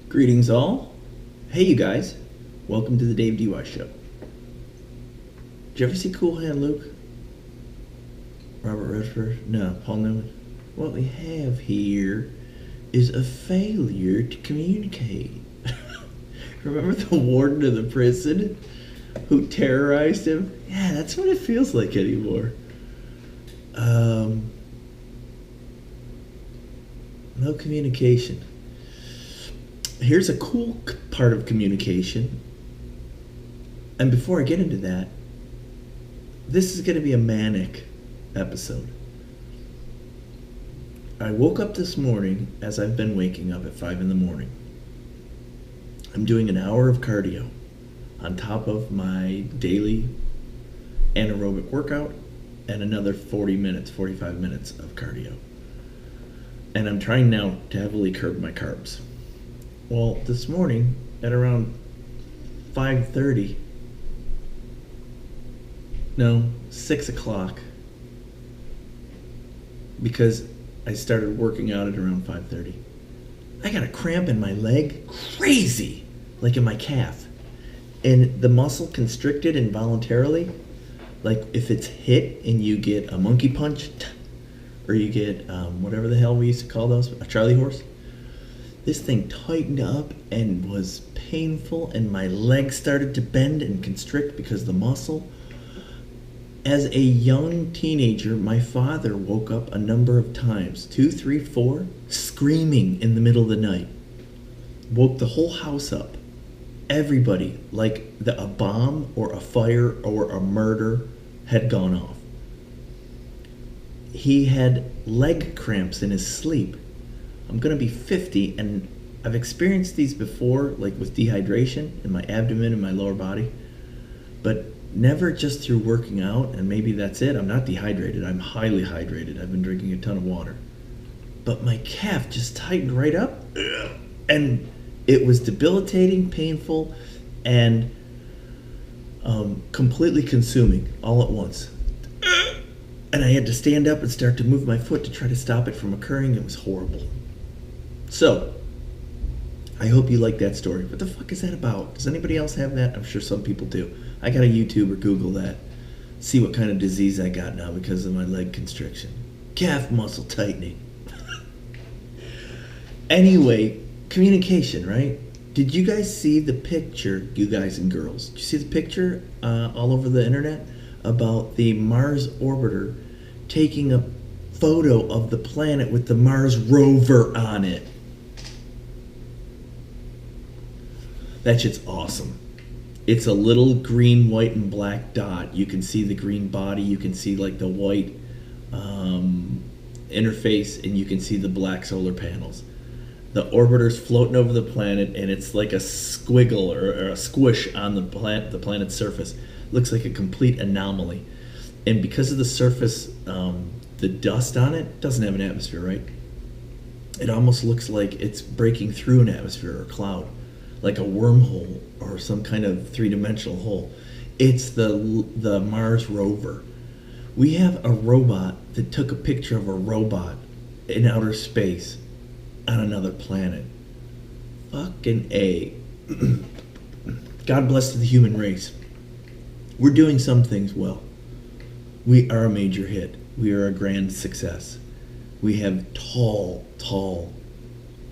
Greetings all. Hey you guys. Welcome to the Dave DY Show. Did you ever see Cool Hand Luke? Robert Redford? No, Paul Newman. What we have here is a failure to communicate. Remember the warden of the prison who terrorized him? Yeah, that's what it feels like anymore. No communication. Here's a cool part of communication. And before I get into that, this is going to be a manic episode. I woke up this morning, as I've been waking up at 5 in the morning. I'm doing an hour of cardio on top of my daily anaerobic workout and another 45 minutes of cardio. And I'm trying now to heavily curb my carbs. Well, this morning at around 5:30, no, 6 o'clock, because I started working out at around 5:30, I got a cramp in my leg, crazy, like in my calf. And the muscle constricted involuntarily, like if it's hit and you get a monkey punch, or you get whatever the hell we used to call those, a Charlie horse. This thing tightened up and was painful, and my leg started to bend and constrict because of the muscle. As a young teenager, my father woke up a number of times, 2, 3, 4, screaming in the middle of the night. Woke the whole house up. Everybody, like a bomb or a fire or a murder had gone off. He had leg cramps in his sleep. I'm going to be 50, and I've experienced these before, like with dehydration in my abdomen and my lower body, but never just through working out, and maybe that's it. I'm not dehydrated. I'm highly hydrated. I've been drinking a ton of water. But my calf just tightened right up, and it was debilitating, painful, and completely consuming all at once. And I had to stand up and start to move my foot to try to stop it from occurring. It was horrible. So, I hope you like that story. What the fuck is that about? Does anybody else have that? I'm sure some people do. I gotta YouTube or Google that. See what kind of disease I got now because of my leg constriction. Calf muscle tightening. Anyway, communication, right? Did you guys see the picture, you guys and girls? Did you see the picture all over the internet about the Mars orbiter taking a photo of the planet with the Mars rover on it? That shit's awesome. It's a little green, white, and black dot. You can see the green body, you can see like the white interface, and you can see the black solar panels. The orbiter's floating over the planet, and it's like a squiggle or a squish on the planet's surface. Looks like a complete anomaly. And because of the surface, the dust on it doesn't have an atmosphere, right? It almost looks like it's breaking through an atmosphere or cloud, like a wormhole or some kind of three-dimensional hole. It's the Mars rover. We have a robot that took a picture of a robot in outer space on another planet. Fucking A. God bless to the human race. We're doing some things well. We are a major hit. We are a grand success. We have tall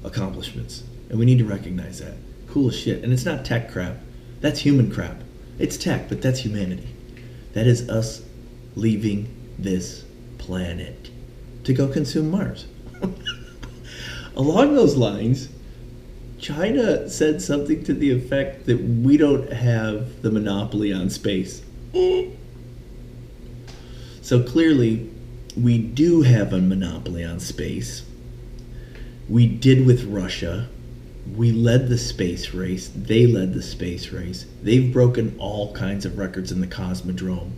accomplishments. And we need to recognize that. Cool as shit. And it's not tech crap. That's human crap. It's tech, but that's humanity. That is us leaving this planet to go consume Mars. Along those lines, China said something to the effect that we don't have the monopoly on space. So clearly, we do have a monopoly on space. We did with Russia. We led the space race. They led the space race. They've broken all kinds of records in the Cosmodrome,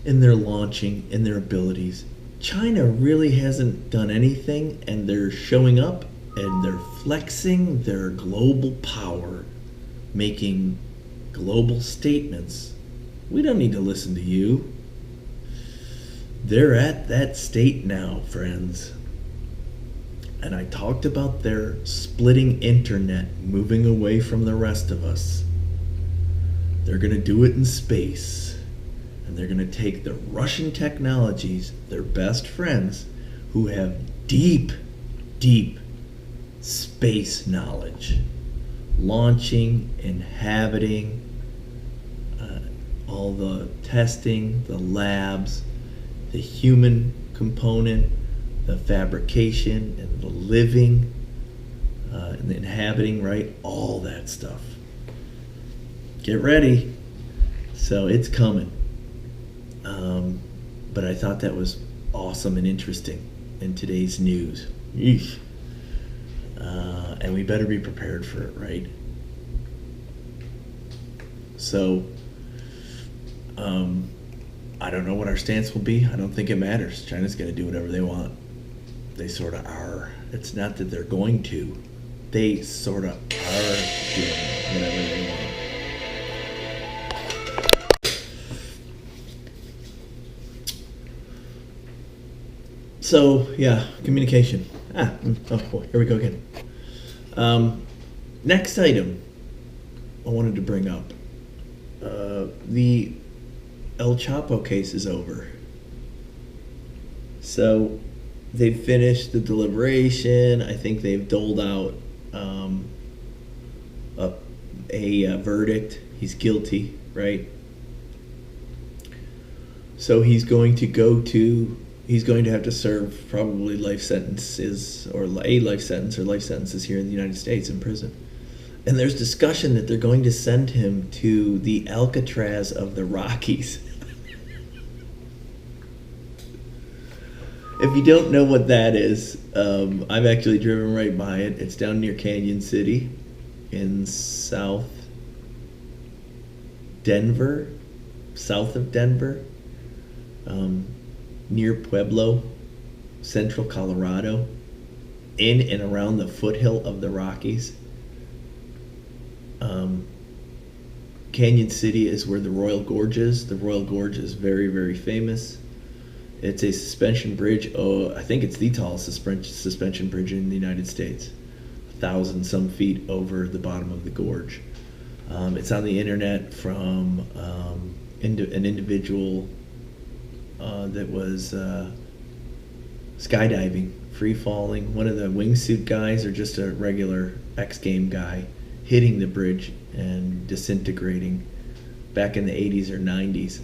in their launching, in their abilities. China really hasn't done anything, and they're showing up and they're flexing their global power, making global statements. We don't need to listen to you. They're at that state now, friends. And I talked about their splitting internet, moving away from the rest of us. They're going to do it in space. And they're going to take the Russian technologies, their best friends, who have deep, deep space knowledge, launching, inhabiting, all the testing, the labs, the human component, the fabrication, and the living, and the inhabiting, right? All that stuff. Get ready. So it's coming. But I thought that was awesome and interesting in today's news. Eesh. And we better be prepared for it, right? So, I don't know what our stance will be. I don't think it matters. China's going to do whatever they want. They sort of are. It's not that they're going to. They sort of are doing whatever they want. So, yeah, communication. Oh boy, here we go again. Next item I wanted to bring up. The El Chapo case is over. So, they've finished the deliberation. I think they've doled out a verdict. He's guilty, right? So he's going to have to serve probably life sentences or a life sentence or life sentences here in the United States in prison. And there's discussion that they're going to send him to the Alcatraz of the Rockies. If you don't know what that is, I've actually driven right by it. It's down near Canyon City in south of Denver, near Pueblo, central Colorado, in and around the foothill of the Rockies. Canyon City is where the Royal Gorge is. The Royal Gorge is very, very famous. It's a suspension bridge. Oh, I think it's the tallest suspension bridge in the United States. 1,000-some feet over the bottom of the gorge. It's on the internet from an individual that was skydiving, free falling. One of the wingsuit guys, or just a regular X Game guy, hitting the bridge and disintegrating back in the 80s or 90s.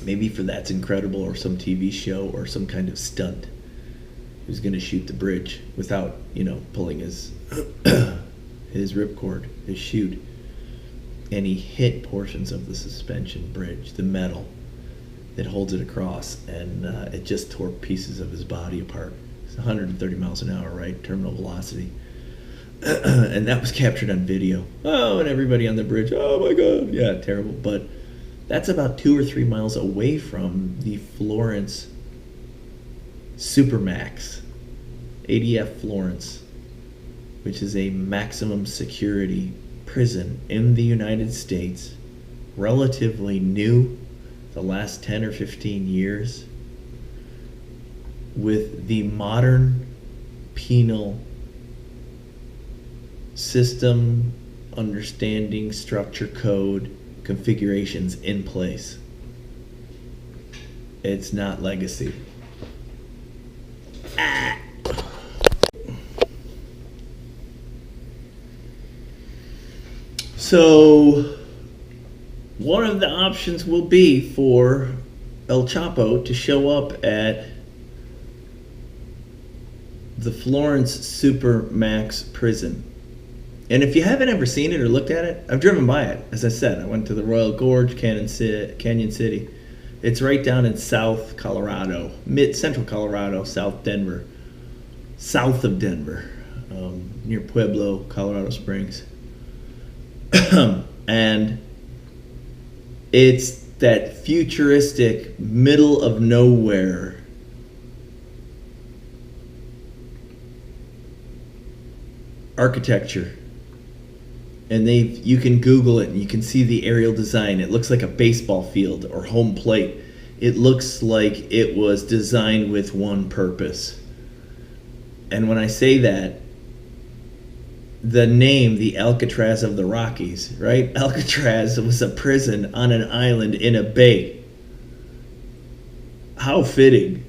Maybe for That's Incredible or some TV show or some kind of stunt. He was going to shoot the bridge without, pulling his his ripcord, his chute. And he hit portions of the suspension bridge, the metal that holds it across, and it just tore pieces of his body apart. It's 130 miles an hour, right? Terminal velocity. And that was captured on video. Oh, and everybody on the bridge, oh my God. Yeah, terrible. But that's about 2 or 3 miles away from the Florence Supermax, ADF Florence, which is a maximum security prison in the United States, relatively new, the last 10 or 15 years, with the modern penal system, understanding, structure, code, configurations in place. It's not legacy. So, one of the options will be for El Chapo to show up at the Florence Supermax prison. And if you haven't ever seen it or looked at it, I've driven by it. As I said, I went to the Royal Gorge, Canyon City. It's right down in South Colorado, central Colorado, south of Denver, near Pueblo, Colorado Springs. And it's that futuristic, middle of nowhere architecture. And you can Google it and you can see the aerial design. It looks like a baseball field or home plate. It looks like it was designed with one purpose: And when I say that, the name, the Alcatraz of the Rockies, right? Alcatraz was a prison on an island in a bay. How fitting.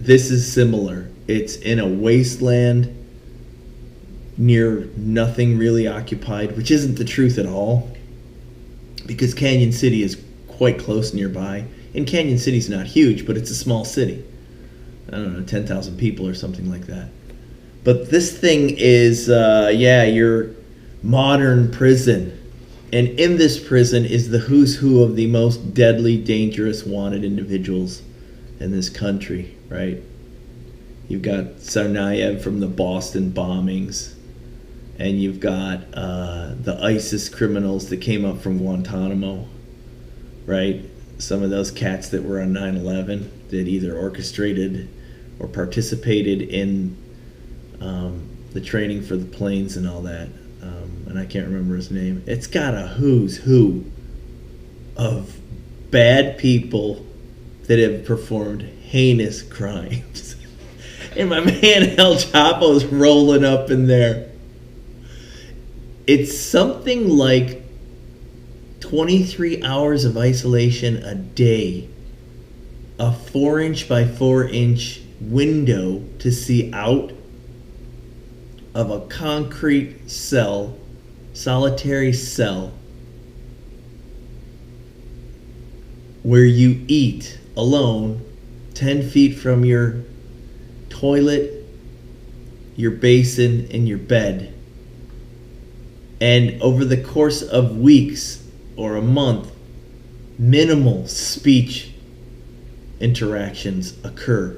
This is similar. It's in a wasteland near nothing really occupied, which isn't the truth at all, because Canyon City is quite close nearby. And Canyon City's not huge, but it's a small city. I don't know, 10,000 people or something like that. But this thing is, your modern prison. And in this prison is the who's who of the most deadly, dangerous, wanted individuals in this country, right? You've got Tsarnaev from the Boston bombings. And you've got the ISIS criminals that came up from Guantanamo, right? Some of those cats that were on 9/11 that either orchestrated or participated in the training for the planes and all that. And I can't remember his name. It's got a who's who of bad people that have performed heinous crimes. And my man El Chapo's rolling up in there. It's something like 23 hours of isolation a day, a 4-inch by 4-inch window to see out of a concrete cell, solitary cell, where you eat alone 10 feet from your toilet, your basin, and your bed. And over the course of weeks or a month, minimal speech interactions occur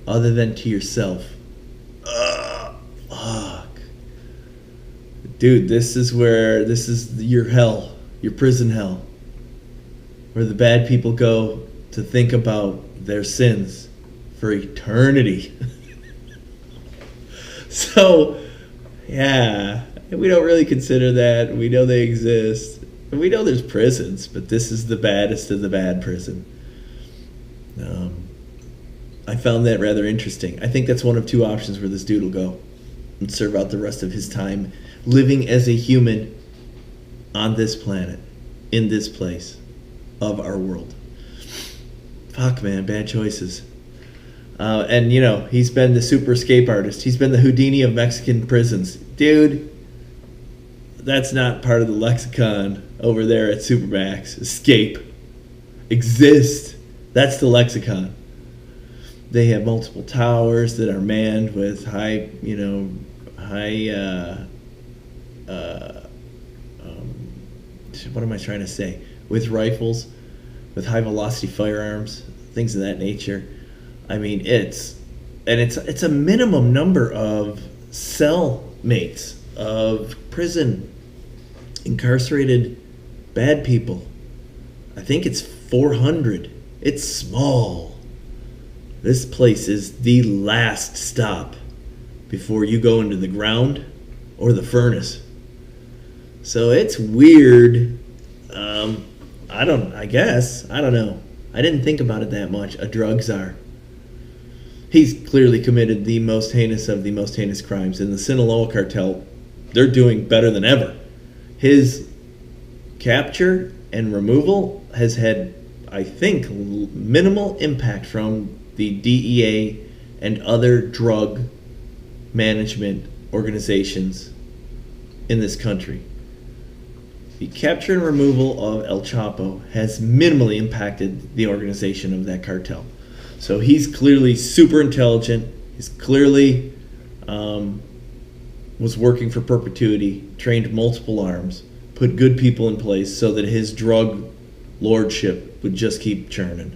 other than to yourself. Fuck. Dude, this is your hell, your prison hell, where the bad people go to think about their sins for eternity. So, yeah, we don't really consider that. We know they exist. And we know there's prisons, but this is the baddest of the bad prison. I found that rather interesting. I think that's one of two options where this dude will go and serve out the rest of his time living as a human on this planet, in this place of our world. Fuck, man, bad choices. And, he's been the super escape artist. He's been the Houdini of Mexican prisons. Dude, that's not part of the lexicon over there at Supermax. Escape. Exist. That's the lexicon. They have multiple towers that are manned with what am I trying to say? With rifles, with high velocity firearms, things of that nature. I mean, it's a minimum number of cell mates, of prison incarcerated bad people. I think it's 400. It's small. This place is the last stop before you go into the ground or the furnace. So it's weird. I don't know. I didn't think about it that much. A drug czar. He's clearly committed the most heinous of the most heinous crimes. In the Sinaloa cartel, they're doing better than ever. His capture and removal has had, I think, minimal impact from the DEA and other drug management organizations in this country. The capture and removal of El Chapo has minimally impacted the organization of that cartel. So he's clearly super intelligent. He's clearly was working for perpetuity, trained multiple arms, put good people in place so that his drug lordship would just keep churning.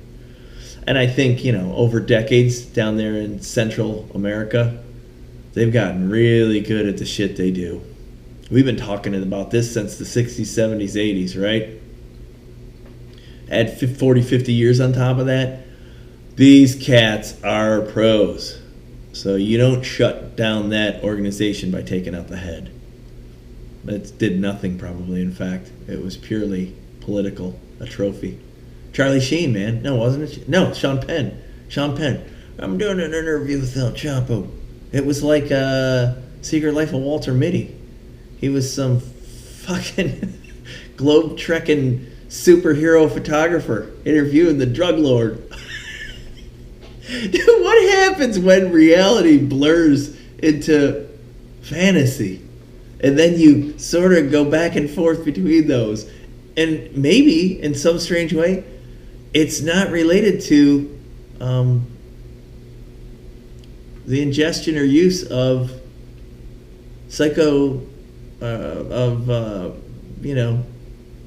And I think, over decades down there in Central America, they've gotten really good at the shit they do. We've been talking about this since the 60s, 70s, 80s, right? Add 40, 50 years on top of that, these cats are pros. So you don't shut down that organization by taking out the head. It did nothing, probably. In fact, it was purely political, a trophy. Charlie Sheen, man. No, wasn't it? No, Sean Penn. Sean Penn. I'm doing an interview with El Chapo. It was like Secret Life of Walter Mitty. He was some fucking globe-trekking superhero photographer interviewing the drug lord. Dude, what happens when reality blurs into fantasy? And then you sort of go back and forth between those. And maybe, in some strange way, it's not related to the ingestion or use of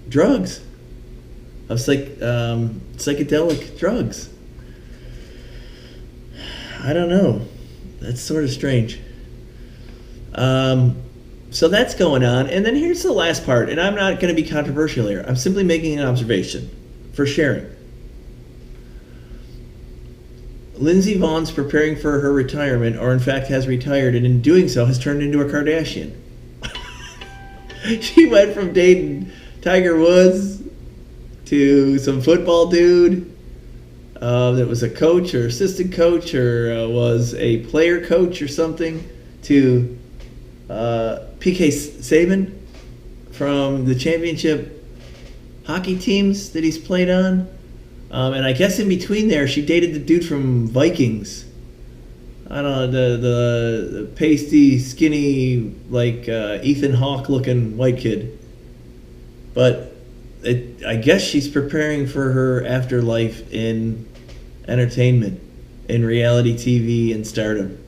drugs, of psychedelic drugs. I don't know. That's sort of strange. So that's going on. And then here's the last part, and I'm not going to be controversial here. I'm simply making an observation for sharing. Lindsey Vohn's preparing for her retirement, or in fact has retired, and in doing so has turned into a Kardashian. She went from dating Tiger Woods to some football dude that was a coach or assistant coach or was a player coach or something, to PK Saban from the championship hockey teams that he's played on. And I guess in between there, she dated the dude from Vikings. I don't know, the pasty, skinny, like Ethan Hawke looking white kid. But I guess she's preparing for her afterlife in entertainment, in reality TV and stardom.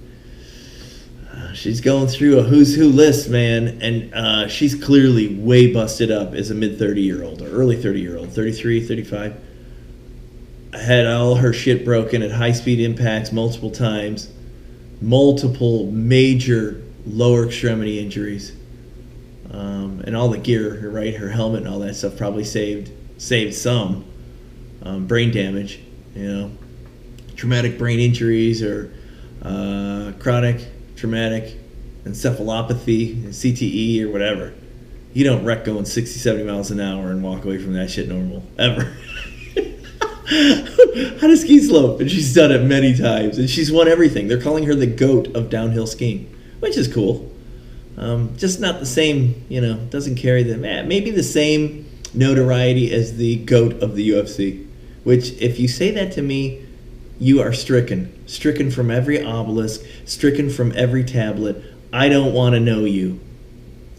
She's going through a who's who list, man, and she's clearly way busted up as a mid-30-year-old or early 30-year-old, 33, 35. Had all her shit broken at high-speed impacts multiple times, multiple major lower extremity injuries, and all the gear, right, her helmet and all that stuff probably saved some brain damage, traumatic brain injuries or chronic traumatic encephalopathy, CTE, or whatever. You don't wreck going 60, 70 miles an hour and walk away from that shit normal, ever. On a ski slope, and she's done it many times, and she's won everything. They're calling her the GOAT of downhill skiing, which is cool. Just not the same, doesn't carry maybe the same notoriety as the GOAT of the UFC, which, if you say that to me, you are stricken from every obelisk, stricken from every tablet. I don't want to know you.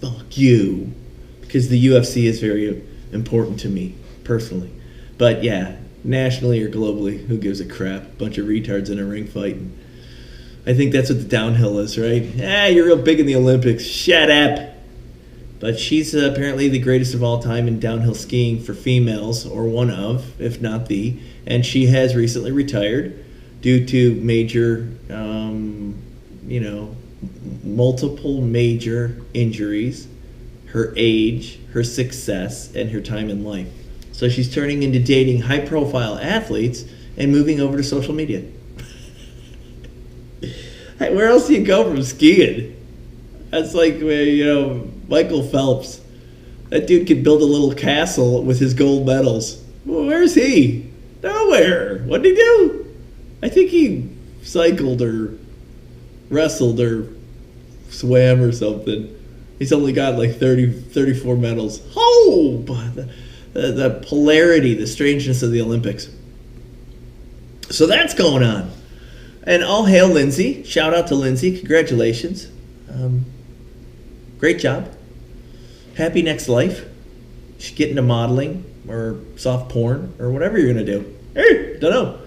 Fuck you. Because the UFC is very important to me, personally. But yeah, nationally or globally, who gives a crap? Bunch of retards in a ring fighting. I think that's what the downhill is, right? You're real big in the Olympics. Shut up. But she's apparently the greatest of all time in downhill skiing for females, or one of, if not the. And she has recently retired due to major, multiple major injuries, her age, her success, and her time in life. So she's turning into dating high-profile athletes and moving over to social media. Hey, where else do you go from skiing? That's like, Michael Phelps. That dude could build a little castle with his gold medals. Well, where's he? Nowhere. What did he do? I think he cycled or wrestled or swam or something. He's only got like 34 medals. Oh, but the polarity, the strangeness of the Olympics. So that's going on. And all hail Lindsay. Shout out to Lindsay. Congratulations. Great job. Happy next life. You should get into modeling or soft porn or whatever you're going to do. Hey, don't know.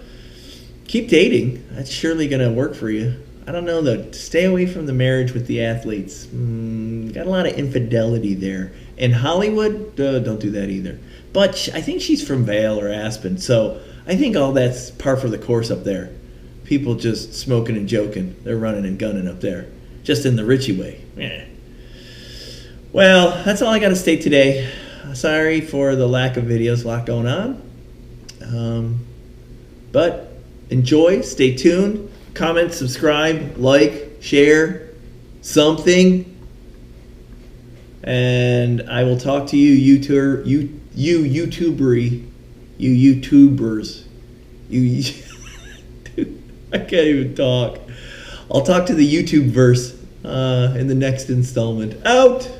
Keep dating. That's surely going to work for you. I don't know, though. Stay away from the marriage with the athletes. Got a lot of infidelity there. In Hollywood, don't do that either. But I think she's from Vail or Aspen, so I think all that's par for the course up there. People just smoking and joking. They're running and gunning up there. Just in the Richie way. Well, that's all I got to state today. Sorry for the lack of videos, a lot going on. But enjoy, stay tuned, comment, subscribe, like, share, something. And I will talk to you YouTubers. Dude, I can't even talk. I'll talk to the YouTube verse in the next installment. Out!